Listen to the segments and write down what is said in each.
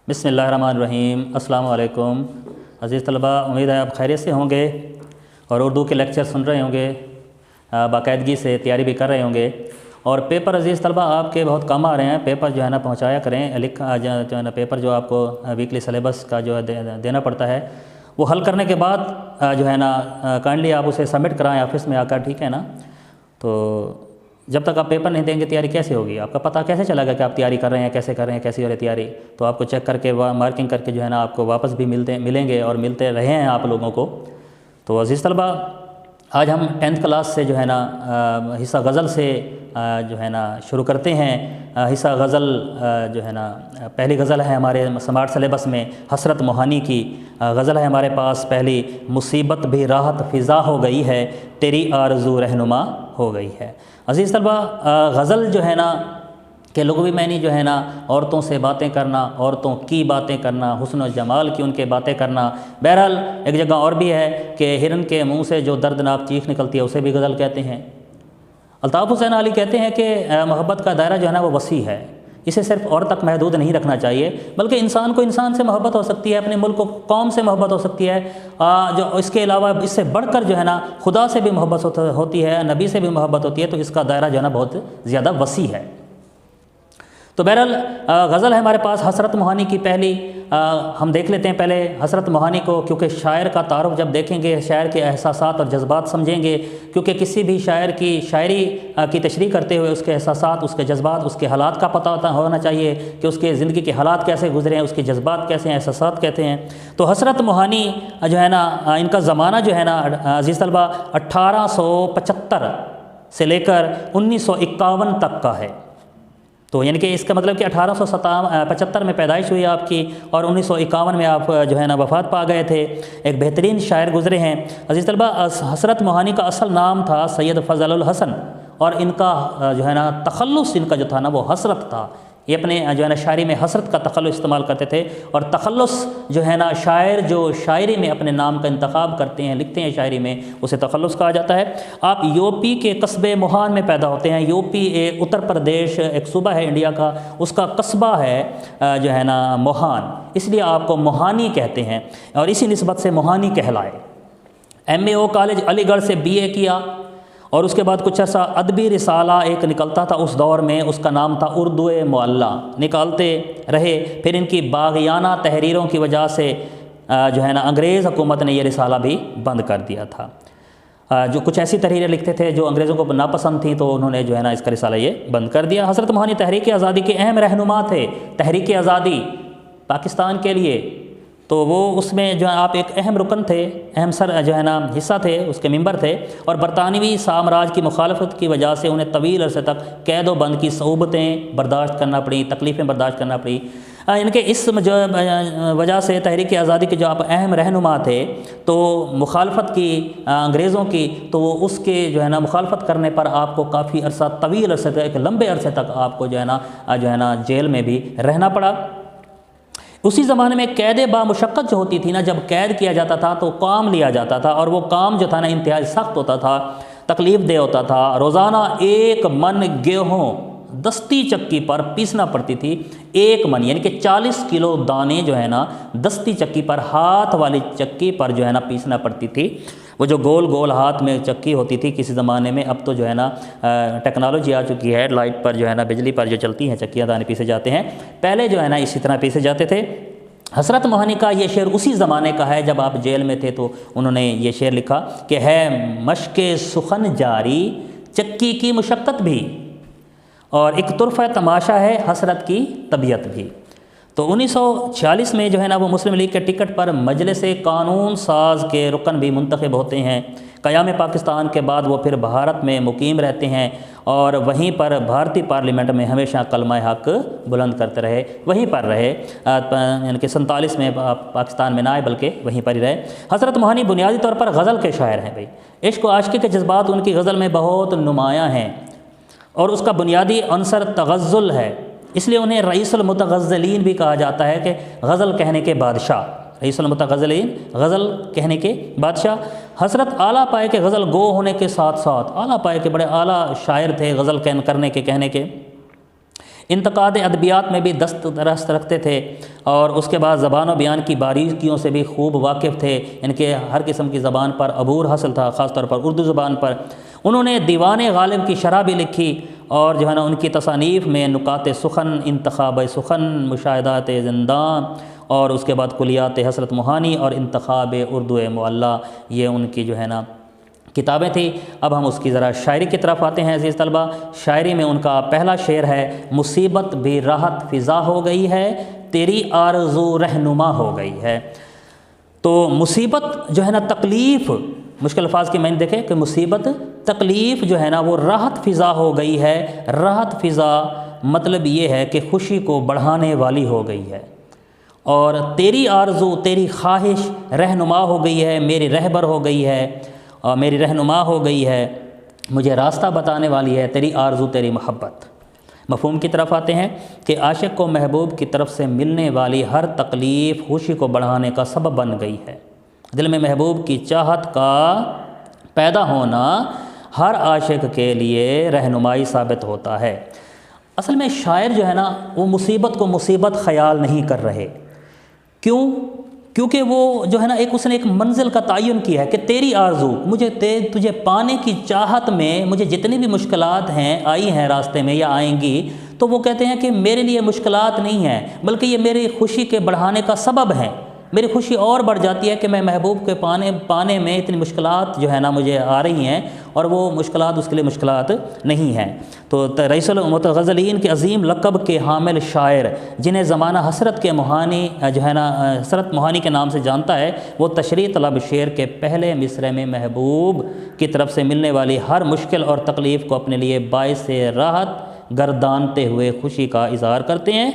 بسم اللہ الرحمن الرحیم۔ السلام علیکم عزیز طلبہ، امید ہے آپ خیریت سے ہوں گے اور اردو کے لیکچر سن رہے ہوں گے، باقاعدگی سے تیاری بھی کر رہے ہوں گے۔ اور پیپر عزیز طلبہ آپ کے بہت کام آ رہے ہیں، پیپر جو ہے نا پہنچایا کریں، جو ہے نا پیپر جو آپ کو ویکلی سلیبس کا جو ہے دینا پڑتا ہے، وہ حل کرنے کے بعد جو ہے نا کائنڈلی آپ اسے سبمٹ کرائیں آفس میں آ کر، ٹھیک ہے نا۔ تو جب تک آپ پیپر نہیں دیں گے تیاری کیسے ہوگی؟ آپ کا پتہ کیسے چلے گا کہ آپ تیاری کر رہے ہیں، کیسے کر رہے ہیں، کیسی ہو رہی تیاری؟ تو آپ کو چیک کر کے مارکنگ کر کے جو ہے نا آپ کو واپس بھی ملیں گے اور ملتے رہے ہیں آپ لوگوں کو۔ تو عزیز طلبہ، آج ہم 10th کلاس سے جو ہے نا حصہ غزل سے جو ہے نا شروع کرتے ہیں۔ حصہ غزل جو ہے نا پہلی غزل ہے ہمارے سمارٹ سلیبس میں حسرت موہانی کی غزل ہے ہمارے پاس پہلی۔ مصیبت بھی راحت فضا ہو گئی ہے، تیری آرزو رہنما ہو گئی ہے۔ عزیز طلبہ، غزل جو ہے نا کہ لغوی معنی جو ہے نا عورتوں سے باتیں کرنا، عورتوں کی باتیں کرنا، حسن و جمال کی ان کے باتیں کرنا۔ بہرحال ایک جگہ اور بھی ہے کہ ہرن کے منہ سے جو دردناک چیخ نکلتی ہے اسے بھی غزل کہتے ہیں۔ الطاف حسین علی کہتے ہیں کہ محبت کا دائرہ جو ہے نا وہ وسیع ہے، اسے صرف عورت تک محدود نہیں رکھنا چاہیے، بلکہ انسان کو انسان سے محبت ہو سکتی ہے، اپنے ملک کو قوم سے محبت ہو سکتی ہے، جو اس کے علاوہ اس سے بڑھ کر جو ہے نا خدا سے بھی محبت ہوتی ہے، نبی سے بھی محبت ہوتی ہے، تو اس کا دائرہ جو ہے نا بہت زیادہ وسیع ہے۔ تو بہرحال غزل ہے ہمارے پاس حسرت موہانی کی پہلی۔ ہم دیکھ لیتے ہیں پہلے حسرت موہانی کو، کیونکہ شاعر کا تعارف جب دیکھیں گے شاعر کے احساسات اور جذبات سمجھیں گے، کیونکہ کسی بھی شاعر کی شاعری کی تشریح کرتے ہوئے اس کے احساسات، اس کے جذبات، اس کے حالات کا پتہ ہونا چاہیے کہ اس کے زندگی کے حالات کیسے گزرے ہیں، اس کے جذبات کیسے ہیں، احساسات کہتے ہیں۔ تو حسرت موہانی جو ہے نا ان کا زمانہ جو ہے نا عزیز طلبہ 1875 سے لے کر 1951 تک کا ہے۔ تو یعنی کہ اس کا مطلب کہ 1875 میں پیدائش ہوئی آپ کی اور 1951 میں آپ جو ہے نا وفات پا گئے تھے۔ ایک بہترین شاعر گزرے ہیں عزیز طلبہ۔ حسرت موہانی کا اصل نام تھا سید فضل الحسن، اور ان کا جو ہے نا تخلص ان کا جو تھا نا وہ حسرت تھا۔ یہ اپنے جو ہے نا شاعری میں حسرت کا تخلص استعمال کرتے تھے، اور تخلص جو ہے نا شاعر جو شاعری میں اپنے نام کا انتخاب کرتے ہیں، لکھتے ہیں شاعری میں، اسے تخلص کہا جاتا ہے۔ آپ یو پی کے قصبے موہان میں پیدا ہوتے ہیں۔ یو پی اتر پردیش ایک صوبہ ہے انڈیا کا، اس کا قصبہ ہے جو ہے نا موہان، اس لیے آپ کو موہانی کہتے ہیں اور اسی نسبت سے موہانی کہلائے۔ MAO کالج علی گڑھ سے BA کیا، اور اس کے بعد کچھ عرصہ ادبی رسالہ ایک نکلتا تھا اس دور میں، اس کا نام تھا اردو معلیٰ، نکالتے رہے۔ پھر ان کی باغیانہ تحریروں کی وجہ سے جو ہے نا انگریز حکومت نے یہ رسالہ بھی بند کر دیا تھا۔ جو کچھ ایسی تحریریں لکھتے تھے جو انگریزوں کو ناپسند تھیں، تو انہوں نے جو ہے نا اس کا رسالہ یہ بند کر دیا۔ حسرت موہانی تحریک آزادی کے اہم رہنما تھے، تحریک آزادی پاکستان کے لیے، تو وہ اس میں جو ہے آپ ایک اہم رکن تھے، اہم جو ہے نا حصہ تھے، اس کے ممبر تھے، اور برطانوی سامراج کی مخالفت کی وجہ سے انہیں طویل عرصے تک قید و بند کی صعوبتیں برداشت کرنا پڑیں، تکلیفیں برداشت کرنا پڑیں۔ ان کے اس وجہ سے تحریک آزادی کے جو آپ اہم رہنما تھے، تو مخالفت کی انگریزوں کی، تو وہ اس کے جو ہے نا مخالفت کرنے پر آپ کو کافی عرصہ، طویل عرصے تک، ایک لمبے عرصے تک آپ کو جو ہے نا جیل میں بھی رہنا پڑا۔ اسی زمانے میں قید بامشقت جو ہوتی تھی نا، جب قید کیا جاتا تھا تو کام لیا جاتا تھا، اور وہ کام جو تھا نا انتہائی سخت ہوتا تھا، تکلیف دہ ہوتا تھا۔ روزانہ 1 من گیہوں دستی چکی پر پیسنا پڑتی تھی، 1 من یعنی کہ 40 کلو دانے جو ہے نا دستی چکی پر، ہاتھ والی چکی پر جو ہے نا پیسنا پڑتی تھی۔ وہ جو گول گول ہاتھ میں چکی ہوتی تھی کسی زمانے میں، اب تو جو ہے نا ٹیکنالوجی آ چکی ہے، لائٹ پر جو ہے نا بجلی پر جو چلتی ہیں چکیاں، دانے پیسے جاتے ہیں، پہلے جو ہے نا اسی طرح پیسے جاتے تھے۔ حسرت موہانی کا یہ شعر اسی زمانے کا ہے جب آپ جیل میں تھے، تو انہوں نے یہ شعر لکھا کہ ہے مشق سخن جاری چکی کی مشقت بھی، اور ایک طرفہ تماشا ہے حسرت کی طبیعت بھی۔ تو 1946 میں جو ہے نا وہ مسلم لیگ کے ٹکٹ پر مجلس قانون ساز کے رکن بھی منتخب ہوتے ہیں۔ قیام پاکستان کے بعد وہ پھر بھارت میں مقیم رہتے ہیں، اور وہیں پر بھارتی پارلیمنٹ میں ہمیشہ کلمہ حق بلند کرتے رہے، وہیں پر رہے، یعنی کہ 47 میں پاکستان میں نہ آئے بلکہ وہیں پر ہی رہے۔ حسرت موہانی بنیادی طور پر غزل کے شاعر ہیں بھائی، عشق و عاشقی کے جذبات ان کی غزل میں بہت نمایاں ہیں، اور اس کا بنیادی عنصر تغزل ہے، اس لیے انہیں رئیس المتغزلین بھی کہا جاتا ہے، کہ غزل کہنے کے بادشاہ، رئیس المتغزلین، غزل کہنے کے بادشاہ۔ حسرت اعلیٰ پائے کے غزل گو ہونے کے ساتھ ساتھ اعلیٰ پائے کے بڑے اعلیٰ شاعر تھے، غزل کرنے کے، کہنے کے۔ انتقاد ادبیات میں بھی دست رکھتے تھے اور اس کے بعد زبان و بیان کی باریکیوں سے بھی خوب واقف تھے، ان کے ہر قسم کی زبان پر عبور حاصل تھا، خاص طور پر اردو زبان پر۔ انہوں نے دیوان غالب کی شرح بھی لکھی اور جو ہے نا ان کی تصانیف میں نکات سخن، انتخاب سخن، مشاہدات زنداں اور اس کے بعد کلیات حسرت موہانی اور انتخاب اردو معلیٰ، یہ ان کی جو ہے نا کتابیں تھیں۔ اب ہم اس کی ذرا شاعری کی طرف آتے ہیں عزیز طلبہ۔ شاعری میں ان کا پہلا شعر ہے، مصیبت بھی راحت فضا ہو گئی ہے، تیری آرزو رہنما ہو گئی ہے۔ تو مصیبت جو ہے نا تکلیف، مشکل الفاظ کی معنی دیکھیں کہ مصیبت تکلیف جو ہے نا وہ راحت فضا ہو گئی ہے۔ راحت فضا مطلب یہ ہے کہ خوشی کو بڑھانے والی ہو گئی ہے، اور تیری آرزو، تیری خواہش رہنما ہو گئی ہے، میری رہبر ہو گئی ہے اور میری رہنما ہو گئی ہے، مجھے راستہ بتانے والی ہے، تیری آرزو تیری محبت۔ مفہوم کی طرف آتے ہیں کہ عاشق کو محبوب کی طرف سے ملنے والی ہر تکلیف خوشی کو بڑھانے کا سبب بن گئی ہے۔ دل میں محبوب کی چاہت کا پیدا ہونا ہر عاشق کے لیے رہنمائی ثابت ہوتا ہے۔ اصل میں شاعر جو ہے نا وہ مصیبت کو مصیبت خیال نہیں کر رہے، کیونکہ وہ جو ہے نا اس نے ایک منزل کا تعین کیا ہے کہ تیری آرزو، مجھے تجھے پانے کی چاہت میں مجھے جتنی بھی مشکلات ہیں آئی ہیں راستے میں یا آئیں گی، تو وہ کہتے ہیں کہ میرے لیے مشکلات نہیں ہیں بلکہ یہ میری خوشی کے بڑھانے کا سبب ہے۔ میری خوشی اور بڑھ جاتی ہے کہ میں محبوب کے پانے میں اتنی مشکلات جو ہے نا مجھے آ رہی ہیں، اور وہ مشکلات اس کے لیے مشکلات نہیں ہیں۔ تو رئیس المتغزلین کے عظیم لقب کے حامل شاعر، جنہیں زمانہ حسرت کے موہانی جو ہے نا حسرت موہانی کے نام سے جانتا ہے، وہ تشریح طلب شعر کے پہلے مصرعے میں محبوب کی طرف سے ملنے والی ہر مشکل اور تکلیف کو اپنے لیے باعث راحت گردانتے ہوئے خوشی کا اظہار کرتے ہیں۔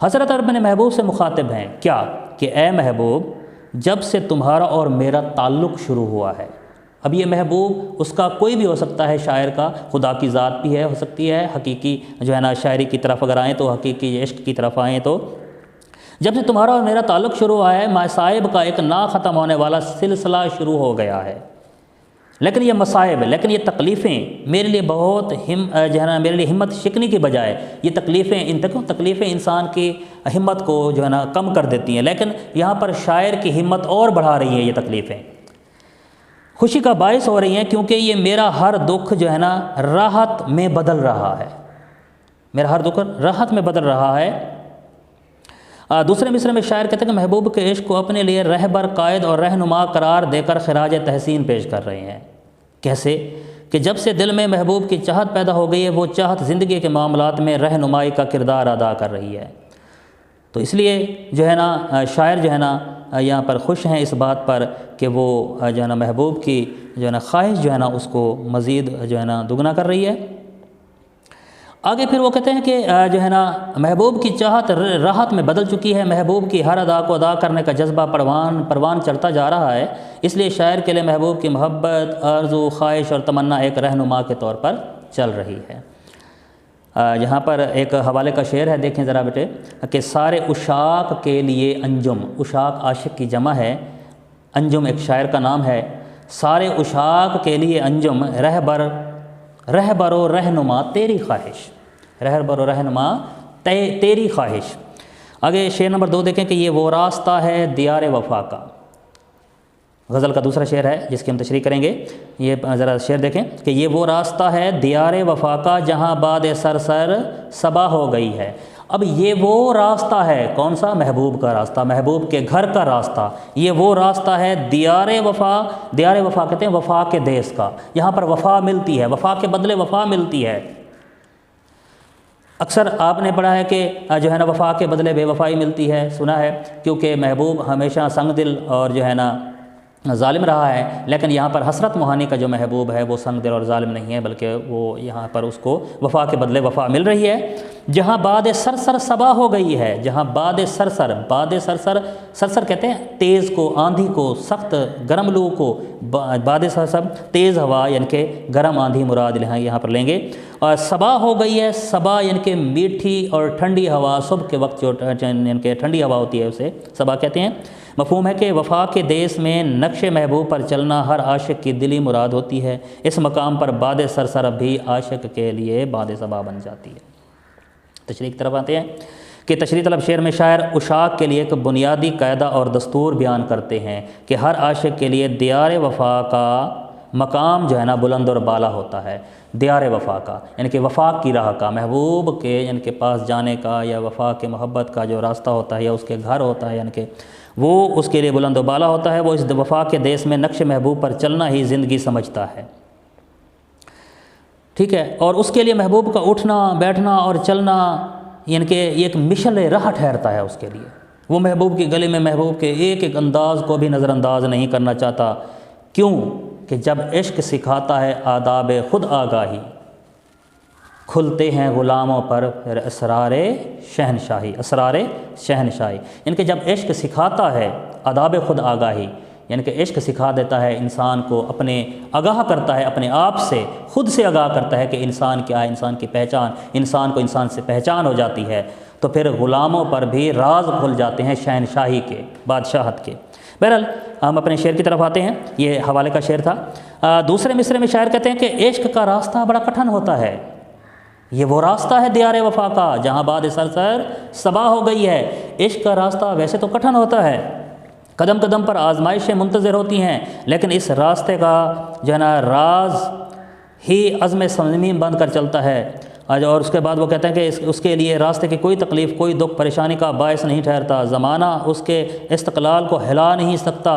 حضرت اپنے محبوب سے مخاطب ہیں کیا کہ اے محبوب، جب سے تمہارا اور میرا تعلق شروع ہوا ہے۔ اب یہ محبوب اس کا کوئی بھی ہو سکتا ہے، شاعر کا خدا کی ذات بھی ہو سکتی ہے، حقیقی جو ہے نا شاعری کی طرف اگر آئیں تو حقیقی عشق کی طرف آئیں تو جب سے تمہارا اور میرا تعلق شروع ہوا ہے، مصائب کا ایک نہ ختم ہونے والا سلسلہ شروع ہو گیا ہے۔ لیکن یہ مصائب، لیکن یہ تکلیفیں میرے لیے بہت جو ہے نا میرے لیے ہمت شکنی کی بجائے یہ تکلیفیں انسان کی ہمت کو جو ہے نا کم کر دیتی ہیں، لیکن یہاں پر شاعر کی ہمت اور بڑھا رہی ہیں۔ یہ تکلیفیں خوشی کا باعث ہو رہی ہیں کیونکہ یہ میرا ہر دکھ جو ہے نا راحت میں بدل رہا ہے، میرا ہر دکھ راحت میں بدل رہا ہے۔ دوسرے مصرعے میں شاعر کہتے ہیں کہ محبوب کے عشق کو اپنے لیے رہبر، قائد اور رہنما قرار دے کر خراج تحسین پیش کر رہے ہیں۔ کیسے کہ جب سے دل میں محبوب کی چاہت پیدا ہو گئی ہے، وہ چاہت زندگی کے معاملات میں رہنمائی کا کردار ادا کر رہی ہے۔ تو اس لیے جو ہے نا شاعر جو ہے نا یہاں پر خوش ہیں اس بات پر کہ وہ جو ہے نا محبوب کی جو ہے نا خواہش جو ہے نا اس کو مزید جو ہے نا دگنا کر رہی ہے۔ آگے پھر وہ کہتے ہیں کہ جو ہے نا محبوب کی چاہت راحت میں بدل چکی ہے، محبوب کی ہر ادا کو ادا کرنے کا جذبہ پروان چڑھتا جا رہا ہے، اس لیے شاعر کے لیے محبوب کی محبت، آرزو، خواہش اور تمنا ایک رہنما کے طور پر چل رہی ہے۔ یہاں پر ایک حوالے کا شعر ہے، دیکھیں ذرا بیٹے کہ سارے عشاق کے لیے انجم، عشاق عاشق کی جمع ہے، انجم ایک شاعر کا نام ہے، سارے عشاق کے لیے انجم، رہبر و رہنما تیری خواہش، رہبر و رہنما تیری خواہش۔ آگے شعر نمبر 2 دیکھیں کہ یہ وہ راستہ ہے دیار وفا کا، غزل کا دوسرا شعر ہے جس کی ہم تشریح کریں گے۔ یہ ذرا شعر دیکھیں کہ یہ وہ راستہ ہے دیار وفا کا جہاں باد سرسر صبا ہو گئی ہے۔ اب یہ وہ راستہ ہے، کون سا؟ محبوب کا راستہ، محبوب کے گھر کا راستہ۔ یہ وہ راستہ ہے دیار وفا، دیار وفا کہتے ہیں وفا کے دیس کا، یہاں پر وفا ملتی ہے، وفا کے بدلے وفا ملتی ہے۔ اکثر آپ نے پڑھا ہے کہ جو ہے نا وفا کے بدلے بے وفائی ملتی ہے، سنا ہے، کیونکہ محبوب ہمیشہ سنگ دل اور جو ہے نا ظالم رہا ہے، لیکن یہاں پر حسرت موہانی کا جو محبوب ہے وہ سنگ دل اور ظالم نہیں ہے، بلکہ وہ یہاں پر اس کو وفا کے بدلے وفا مل رہی ہے۔ جہاں باد سرسر صبا ہو گئی ہے، جہاں باد سرسر، باد سرسر، سرسر کہتے ہیں تیز کو، آندھی کو، سخت گرم لو کو، باد سرسر تیز ہوا یعنی کہ گرم آندھی مراد یہاں پر لیں گے، اور صبا ہو گئی ہے، صبا یعنی کہ میٹھی اور ٹھنڈی ہوا، صبح کے وقت جو یعنی کہ ٹھنڈی ہوا ہوتی ہے اسے صبا کہتے ہیں۔ مفہوم ہے کہ وفا کے دیس میں نقش محبوب پر چلنا ہر عاشق کی دلی مراد ہوتی ہے، اس مقام پر باد سرسر بھی عاشق کے لیے باد صبا بن جاتی ہے۔ تشریح کی طرف آتے ہیں کہ تشریح طلب شعر میں شاعر عشاق کے لیے ایک بنیادی قاعدہ اور دستور بیان کرتے ہیں کہ ہر عاشق کے لیے دیار وفا کا مقام جو ہے نا بلند اور بالا ہوتا ہے۔ دیار وفا کا یعنی کہ وفا کی راہ کا، محبوب کے یعنی کہ پاس جانے کا یا وفا کے محبت کا جو راستہ ہوتا ہے یا اس کے گھر ہوتا ہے، یعنی کہ وہ اس کے لیے بلند و بالا ہوتا ہے۔ وہ اس وفا کے دیس میں نقش محبوب پر چلنا ہی زندگی سمجھتا ہے، ٹھیک ہے، اور اس کے لیے محبوب کا اٹھنا بیٹھنا اور چلنا یعنی کہ ایک مشل راہ ٹھہرتا ہے اس کے لیے۔ وہ محبوب کی گلی میں محبوب کے ایک ایک انداز کو بھی نظر انداز نہیں کرنا چاہتا، کیوں کہ جب عشق سکھاتا ہے آداب خود آگاہی، کھلتے ہیں غلاموں پر پھر اسرار شہنشاہی، اسرار شہنشاہی، یعنی کہ جب عشق سکھاتا ہے آداب خود آگاہی، یعنی کہ عشق سکھا دیتا ہے انسان کو، اپنے آگاہ کرتا ہے اپنے آپ سے، خود سے آگاہ کرتا ہے کہ انسان کیا ہے، انسان کی پہچان، انسان کو انسان سے پہچان ہو جاتی ہے، تو پھر غلاموں پر بھی راز کھل جاتے ہیں شہنشاہی کے، بادشاہت کے۔ بہرحال ہم اپنے شعر کی طرف آتے ہیں، یہ حوالے کا شعر تھا۔ دوسرے مصرے میں شاعر کہتے ہیں کہ عشق کا راستہ بڑا کٹھن ہوتا ہے، یہ وہ راستہ ہے دیار وفا کا جہاں بعد سرسر صبا ہو گئی ہے۔ عشق کا راستہ ویسے تو کٹھن ہوتا ہے، قدم قدم پر آزمائشیں منتظر ہوتی ہیں، لیکن اس راستے کا جو ہے نا راز ہی عزم صمیم بن کر چلتا ہے۔ اور اس کے بعد وہ کہتے ہیں کہ اس کے لیے راستے کی کوئی تکلیف، کوئی دکھ پریشانی کا باعث نہیں ٹھہرتا، زمانہ اس کے استقلال کو ہلا نہیں سکتا،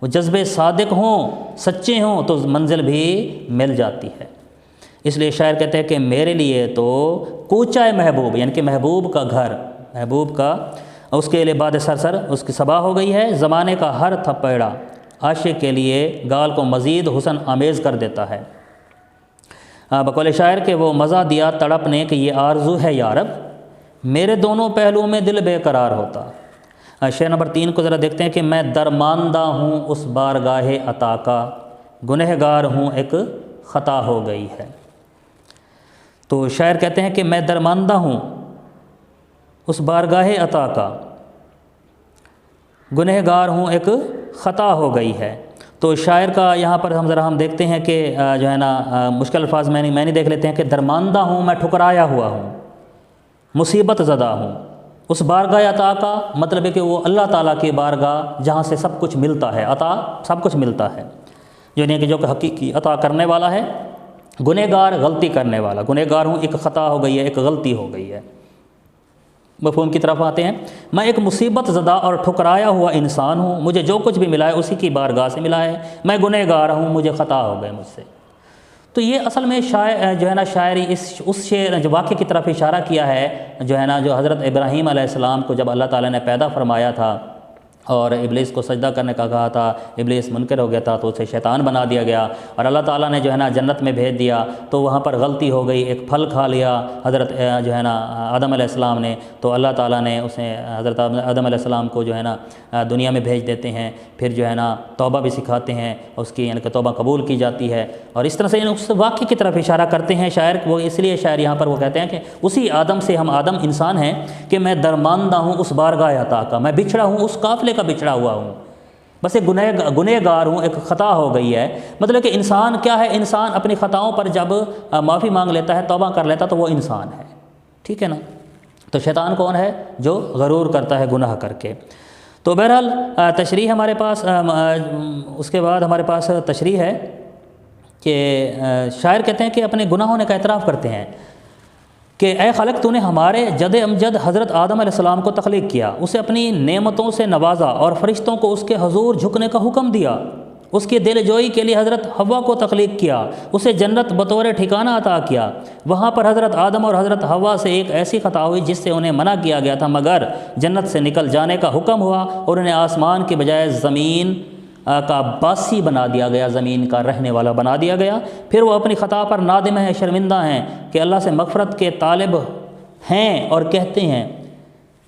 وہ جذبے صادق ہوں سچے ہوں تو منزل بھی مل جاتی ہے۔ اس لیے شاعر کہتے ہیں کہ میرے لیے تو کوچہ محبوب یعنی کہ محبوب کا گھر، محبوب کا اس کے لیے بعد سرسر اس کی صبا ہو گئی ہے، زمانے کا ہر تھپیڑا عاشق کے لیے گال کو مزید حسن آمیز کر دیتا ہے۔ بقول شاعر کہ وہ مزہ دیا تڑپ نے کہ یہ آرزو ہے یارب، میرے دونوں پہلوؤں میں دل بے قرار ہوتا۔ شعر نمبر 3 کو ذرا دیکھتے ہیں کہ میں درماندہ ہوں اس بارگاہ عطا کا، گنہگار ہوں ایک خطا ہو گئی ہے۔ تو شاعر کہتے ہیں کہ میں درماندہ ہوں اس بارگاہ عطا کا، گنہگار ہوں ایک خطا ہو گئی ہے۔ تو شاعر کا یہاں پر ہم دیکھتے ہیں کہ جو ہے نا مشکل الفاظ میں نہیں دیکھ لیتے ہیں کہ درماندہ ہوں میں ٹھکرایا ہوا ہوں، مصیبت زدہ ہوں، اس بارگاہ عطا کا مطلب ہے کہ وہ اللہ تعالیٰ کی بارگاہ جہاں سے سب کچھ ملتا ہے، عطا سب کچھ ملتا ہے، یعنی کہ جو کہ حقیقی عطا کرنے والا ہے، گنہگار غلطی کرنے والا، گنہگار ہوں ایک خطا ہو گئی ہے، ایک غلطی ہو گئی ہے۔ مفہوم کی طرف آتے ہیں، میں ایک مصیبت زدہ اور ٹھکرایا ہوا انسان ہوں، مجھے جو کچھ بھی ملا ہے اسی کی بارگاہ سے ملا ہے، میں گنہگار ہوں، مجھے خطا ہو گئے مجھ سے۔ تو یہ اصل میں جو ہے نا شاعری اس شعر جو واقعے کی طرف اشارہ کیا ہے، جو ہے نا جو حضرت ابراہیم علیہ السلام کو جب اللہ تعالیٰ نے پیدا فرمایا تھا اور ابلیس کو سجدہ کرنے کا کہا تھا، ابلیس منکر ہو گیا تھا تو اسے شیطان بنا دیا گیا، اور اللہ تعالیٰ نے جو ہے نا جنت میں بھیج دیا تو وہاں پر غلطی ہو گئی، ایک پھل کھا لیا حضرت جو ہے نا آدم علیہ السلام نے، تو اللہ تعالیٰ نے اسے حضرت آدم علیہ السلام کو جو ہے نا دنیا میں بھیج دیتے ہیں، پھر جو ہے نا توبہ بھی سکھاتے ہیں، اس کی یعنی کہ توبہ قبول کی جاتی ہے، اور اس طرح سے اس واقعے کی طرف اشارہ کرتے ہیں شاعر، وہ اس لیے شاعر یہاں پر وہ کہتے ہیں کہ اسی آدم سے ہم آدم انسان ہیں کہ میں درماندہ ہوں اس بارگاہ عطا کا، میں بچھڑا ہوں اس قافلے کا بچھڑا ہوا ہوں، بس ایک گنہگار ہوں، ایک خطا ہو گئی ہے۔ مطلب کہ انسان کیا ہے، انسان اپنی خطاؤں پر جب معافی مانگ لیتا ہے، توبہ کر لیتا تو وہ انسان ہے، ٹھیک ہے نا۔ تو شیطان کون ہے؟ جو غرور کرتا ہے گناہ کر کے۔ تو بہرحال تشریح ہمارے پاس اس کے بعد ہمارے پاس تشریح ہے کہ شاعر کہتے ہیں کہ اپنے گناہوں کا اعتراف کرتے ہیں کہ اے خالق تو نے ہمارے جد امجد حضرت آدم علیہ السلام کو تخلیق کیا، اسے اپنی نعمتوں سے نوازا اور فرشتوں کو اس کے حضور جھکنے کا حکم دیا، اس کی دل جوئی کے لیے حضرت حوا کو تخلیق کیا، اسے جنت بطور ٹھکانہ عطا کیا، وہاں پر حضرت آدم اور حضرت حوا سے ایک ایسی خطا ہوئی جس سے انہیں منع کیا گیا تھا، مگر جنت سے نکل جانے کا حکم ہوا اور انہیں آسمان کے بجائے زمین کا باسی بنا دیا گیا، زمین کا رہنے والا بنا دیا گیا۔ پھر وہ اپنی خطا پر نادم ہیں، شرمندہ ہیں کہ اللہ سے مغفرت کے طالب ہیں اور کہتے ہیں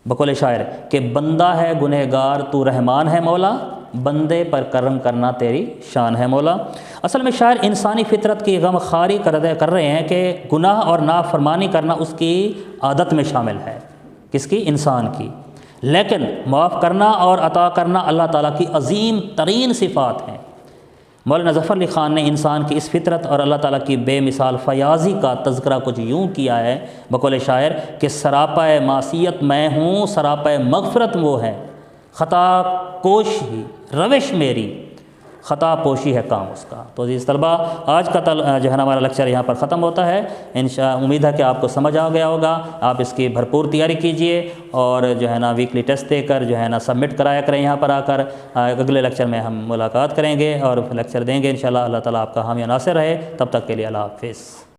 بقول شاعر کہ بندہ ہے گنہگار تو رحمان ہے مولا، بندے پر کرم کرنا تیری شان ہے مولا۔ اصل میں شاعر انسانی فطرت کی غم خواری کر رہے ہیں کہ گناہ اور نافرمانی کرنا اس کی عادت میں شامل ہے، کس کی؟ انسان کی، لیکن معاف کرنا اور عطا کرنا اللہ تعالیٰ کی عظیم ترین صفات ہیں۔ مولانا ظفر علی خان نے انسان کی اس فطرت اور اللہ تعالیٰ کی بے مثال فیاضی کا تذکرہ کچھ یوں کیا ہے بقول شاعر کہ سراپا معصیت میں ہوں، سراپا مغفرت وہ ہے، خطا کوش ہی روش میری، خطا پوشی ہے کام اس کا۔ تو عزیز طلبہ، آج کا جو ہے نا ہمارا لیکچر یہاں پر ختم ہوتا ہے۔ امید ہے کہ آپ کو سمجھ آ گیا ہوگا۔ آپ اس کی بھرپور تیاری کیجئے اور جو ہے نا ویکلی ٹیسٹ دے کر جو ہے نا سبمٹ کرایا کریں یہاں پر آ کر۔ اگلے لیکچر میں ہم ملاقات کریں گے اور لیکچر دیں گے انشاءاللہ۔ اللہ تعالیٰ آپ کا حامی و ناصر رہے۔ تب تک کے لیے اللہ حافظ۔